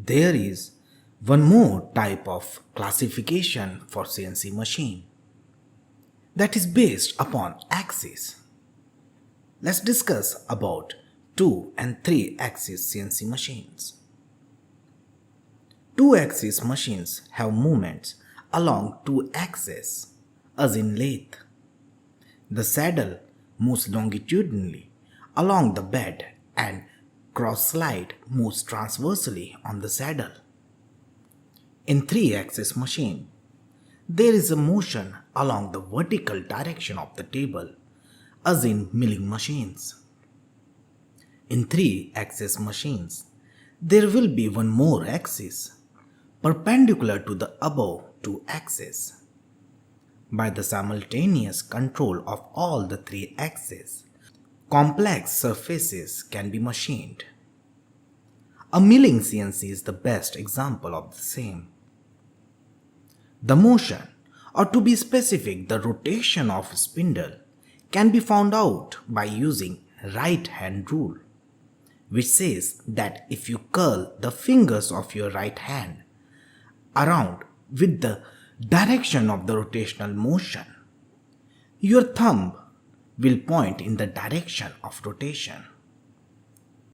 There is one more type of classification for CNC machine that is based upon axis. Let's discuss about 2 and 3 axis CNC machines. 2 axis machines have movements along 2 axes as in lathe. The saddle moves longitudinally along the bed and cross slide moves transversely on the saddle. In 3 axis machine, there is a motion along the vertical direction of the table as in milling machines. In 3 axis machines, there will be one more axis perpendicular to the above 2 axes. By the simultaneous control of all the 3 axes, complex surfaces can be machined. A milling CNC is the best example of the same. The motion, or to be specific, the rotation of a spindle, can be found out by using right hand rule, which says that if you curl the fingers of your right hand around with the direction of the rotational motion, your thumb will point in the direction of rotation.